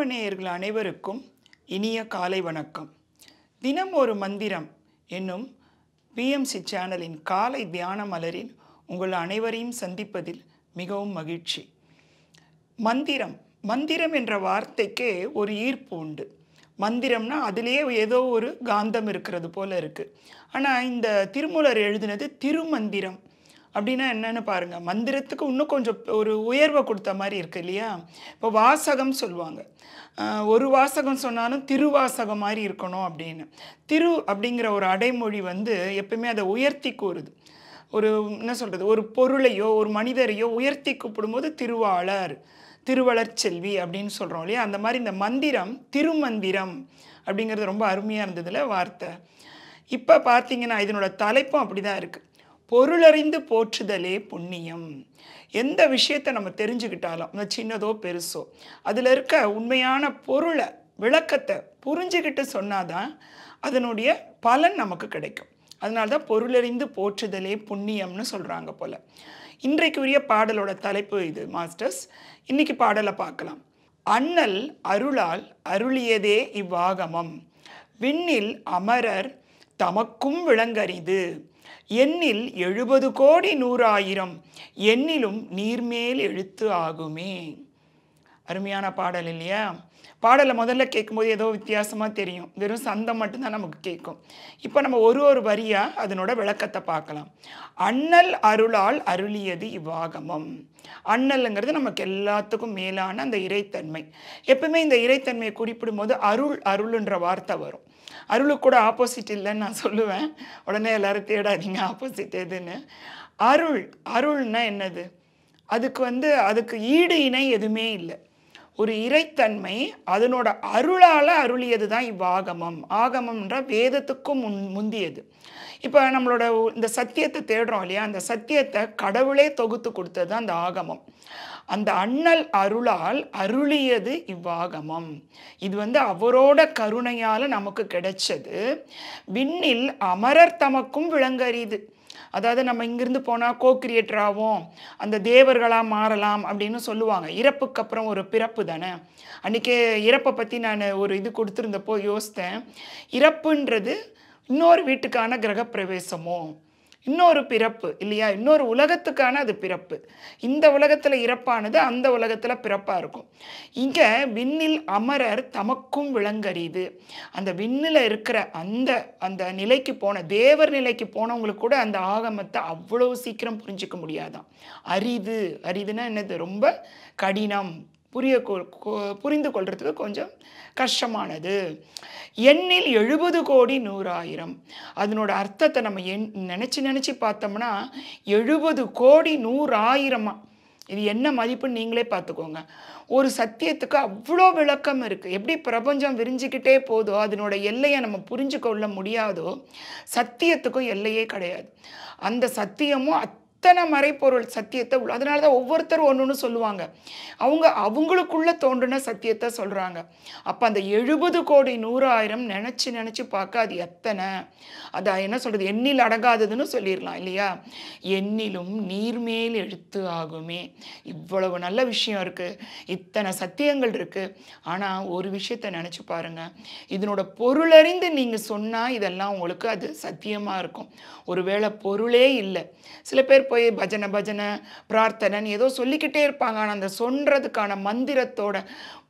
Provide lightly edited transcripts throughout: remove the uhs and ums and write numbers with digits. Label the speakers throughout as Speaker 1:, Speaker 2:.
Speaker 1: அன்பார்ந்த நேயர்கள் அனைவருக்கும் இனிய காலை வணக்கம். தினம் ஒரு மந்திரம் என்னும் பிஎம்சி சேனலின் காலை தியான மலரில் உங்கள் அனைவரையும் சந்திப்பதில் மிகவும் மகிழ்ச்சி. மந்திரம் என்ற வார்த்தைக்கே ஒரு ஈர்ப்பு உண்டு. மந்திரம்னா அதிலேயே ஏதோ ஒரு காந்தம் இருக்கிறது போல இருக்குது. ஆனால் இந்த திருமூலர் எழுதினது திருமந்திரம் அப்படின்னா என்னென்னு பாருங்கள். மந்திரத்துக்கு இன்னும் கொஞ்சம் ஒரு உயர்வை கொடுத்த மாதிரி இருக்குது இல்லையா? இப்போ வாசகம் சொல்லுவாங்க. ஒரு வாசகம் சொன்னாலும் திருவாசகம் மாதிரி இருக்கணும் அப்படின்னு. திரு அப்படிங்கிற ஒரு அடைமொழி எப்பவுமே அதை உயர்த்தி கூறுது. ஒரு என்ன சொல்கிறது, ஒரு பொருளையோ ஒரு மனிதரையோ உயர்த்தி கூப்பிடும்போது திருவாளர், திருவளர் செல்வி அப்படின்னு சொல்கிறோம் இல்லையா? அந்த மாதிரி இந்த மந்திரம் திருமந்திரம் அப்படிங்கிறது ரொம்ப அருமையாக இருந்ததில்ல வார்த்தை. இப்போ பார்த்தீங்கன்னா இதனோட தலைப்பும் அப்படி தான் இருக்குது. பொருளறிந்து போற்றுதலே புண்ணியம். எந்த விஷயத்தை நம்ம தெரிஞ்சுக்கிட்டாலும் அது சின்னதோ பெருசோ அதில் இருக்க உண்மையான பொருளை விளக்கத்தை புரிஞ்சுக்கிட்டு சொன்னாதான் அதனுடைய பலன் நமக்கு கிடைக்கும். அதனால தான் பொருளறிந்து போற்றுதலே புண்ணியம்னு சொல்கிறாங்க போல். இன்றைக்கு உரிய பாடலோட தலைப்பு இது மாஸ்டர்ஸ். இன்னைக்கு பாடலை பார்க்கலாம். அண்ணல் அருளால் அருளியதே இவ்வாகமம், விண்ணில் அமரர் தமக்கும் விளங்கரிது, எண்ணில் 70 கோடி 100,000 எண்ணிலும் நீர்மேல் எழுத்து ஆகுமே. அருமையான பாடல் இல்லையா? பாடலை முதல்ல கேட்கும்போது ஏதோ வித்தியாசமாக தெரியும். வெறும் சந்தம் மட்டும்தான் நமக்கு கேட்கும். இப்போ நம்ம ஒரு வரியாக அதனோட விளக்கத்தை பார்க்கலாம். அண்ணல் அருளால் அருளியது இவ்வாகமம். அண்ணல்ங்கிறது நமக்கு எல்லாத்துக்கும் மேலான அந்த இறைத்தன்மை. எப்பவுமே இந்த இறைத்தன்மையை குறிப்பிடும்போது அருள்ன்ற வார்த்தை வரும். அருளுக்கு கூட ஆப்போசிட் இல்லைன்னு நான் சொல்லுவேன். உடனே எல்லாரும் தேடாதீங்க ஆப்போசிட் எதுன்னு. அருள்னா என்னது? அதுக்கு ஈடு இணை எதுவுமே இல்லை. ஒரு இறைத்தன்மை அதனோட அருளால் அருளியது தான் இவ்வாகமம். ஆகமம்ன்ற வேதத்துக்கும் முந்தியது. இப்போ நம்மளோட இந்த சத்தியத்தை தேடுறோம் இல்லையா? அந்த சத்தியத்தை கடவுளே தொகுத்து கொடுத்தது தான் அந்த ஆகமம். அந்த அண்ணல் அருளால் அருளியது இவ்வாகமம். இது அவரோட கருணையால் நமக்கு கிடைச்சது. விண்ணில் அமரர் தமக்கும் விளங்கரிது. அதாவது நம்ம இங்கிருந்து போனால் கோக்ரியேட்டர் ஆகும், அந்த தேவர்களாக மாறலாம் அப்படின்னு சொல்லுவாங்க. இறப்புக்கு அப்புறம் ஒரு பிறப்பு தானே. அன்றைக்கே இறப்பை பற்றி நான் ஒரு இது கொடுத்துருந்தப்போ யோசித்தேன். இறப்புன்றது இன்னொரு வீட்டுக்கான கிரகப்பிரவேசமோ, இன்னொரு பிறப்பு இல்லையா? இன்னொரு உலகத்துக்கான அது பிறப்பு. இந்த உலகத்தில் இறப்பானது அந்த உலகத்தில் பிறப்பாக இருக்கும். இங்கே விண்ணில் அமரர் தமக்கும் விளங்கரிது. அந்த விண்ணில் இருக்கிற அந்த நிலைக்கு போன தேவர் நிலைக்கு போனவங்களுக்கு கூட அந்த ஆகமத்தை அவ்வளோ சீக்கிரம் புரிஞ்சிக்க முடியாதான். அரிதுன்னா என்னது? ரொம்ப கடினம், புரிந்து கொள்றதுக்கு கொஞ்சம் கஷ்டமானது. எண்ணில் 70 கோடி 100,000. அதனோட அர்த்தத்தை நம்ம நினச்சி பார்த்தோம்னா 70 கோடி 100,000. இது என்ன மதிப்புன்னு நீங்களே பார்த்துக்கோங்க. ஒரு சத்தியத்துக்கு அவ்வளோ விளக்கம் இருக்குது. எப்படி பிரபஞ்சம் விரிஞ்சிக்கிட்டே போதோ அதனோட எல்லையை நம்ம புரிஞ்சு கொள்ள முடியாதோ, சத்தியத்துக்கும் எல்லையே கிடையாது. அந்த சத்தியமும் அத்தனை மறைப்பொருள் சத்தியத்தை அதனால தான் ஒவ்வொருத்தரும் ஒன்று சொல்லுவாங்க. அவங்களுக்குள்ள தோன்றின சத்தியத்தை சொல்கிறாங்க. அப்போ அந்த 70 கோடி 100,000 நினச்சி பார்க்க அது எத்தனை, அதை என்ன சொல்கிறது, எண்ணில் அடங்காததுன்னு சொல்லிடலாம் இல்லையா? எண்ணிலும் நீர்மேல் எழுத்து ஆகுமே. இவ்வளவு நல்ல விஷயம் இருக்குது, இத்தனை சத்தியங்கள் இருக்குது. ஆனால் ஒரு விஷயத்தை நினச்சி பாருங்கள். இதனோட பொருளறிந்து நீங்கள் சொன்னால் இதெல்லாம் உங்களுக்கு அது சத்தியமாக இருக்கும். ஒருவேளை பொருளே இல்லை, சில பேர் போய் பஜனை பிரார்த்தனைன்னு ஏதோ சொல்லிக்கிட்டே இருப்பாங்க. ஆனால் அந்த சொல்கிறதுக்கான மந்திரத்தோட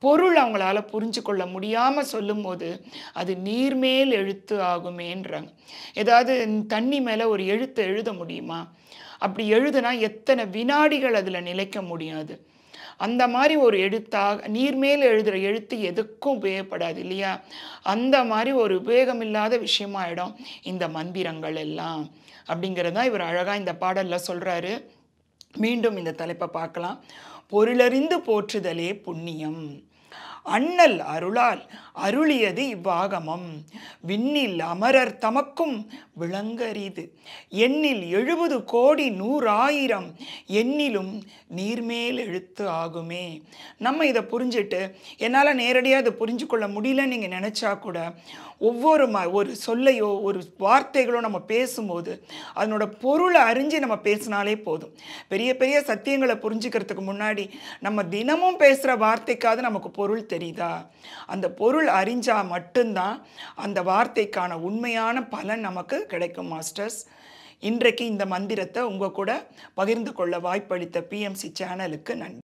Speaker 1: பொருள் அவங்களால புரிஞ்சு கொள்ள முடியாமல் சொல்லும்போது அது நீர்மேல் எழுத்து ஆகுமேன்றாங்க. ஏதாவது தண்ணி மேலே ஒரு எழுத்தை எழுத முடியுமா? அப்படி எழுதுனா எத்தனை வினாடிகள் அதில் நிலைக்க முடியாது. அந்த மாதிரி ஒரு எழுத்தாக நீர்மேல் எழுதுகிற எழுத்து எதுக்கும் உபயோகப்படாது இல்லையா? அந்த மாதிரி ஒரு உபயோகமில்லாத விஷயமாயிடும் இந்த மந்திரங்கள் எல்லாம் அப்படிங்கிறதான் இவர் அழகாக இந்த பாடலில் சொல்கிறாரு. மீண்டும் இந்த தலைப்பை பார்க்கலாம். பொருளறிந்து போற்றுதலே புண்ணியம். அண்ணல் அருளால் அருளியது இவ்வாகமம், விண்ணில் அமரர் தமக்கும் விளங்கரிது, எண்ணில் 70 கோடி 100,000 எண்ணிலும் நீர்மேல் எழுத்து ஆகுமே. நம்ம இதை புரிஞ்சுட்டு என்னால் நேரடியாக இதை புரிஞ்சு கொள்ள முடியலன்னு நீங்கள் நினச்சா கூட ஒவ்வொரு ஒரு சொல்லையோ ஒரு வார்த்தைகளோ நம்ம பேசும்போது அதனோட பொருளை அறிஞ்சு நம்ம பேசினாலே போதும். பெரிய பெரிய சத்தியங்களை புரிஞ்சுக்கிறதுக்கு முன்னாடி நம்ம தினமும் பேசுகிற வார்த்தைக்காவது நமக்கு பொருள் தெரியுதா? அந்த பொருள் அறிஞ்சால் மட்டும்தான் அந்த வார்த்தைக்கான உண்மையான பலன் நமக்கு கிடைக்கும் மாஸ்டர்ஸ். இன்றைக்கு இந்த மந்திரத்தை உங்கள் கூட பகிர்ந்து கொள்ள வாய்ப்பளித்த பிஎம்சி சேனலுக்கு நன்றி.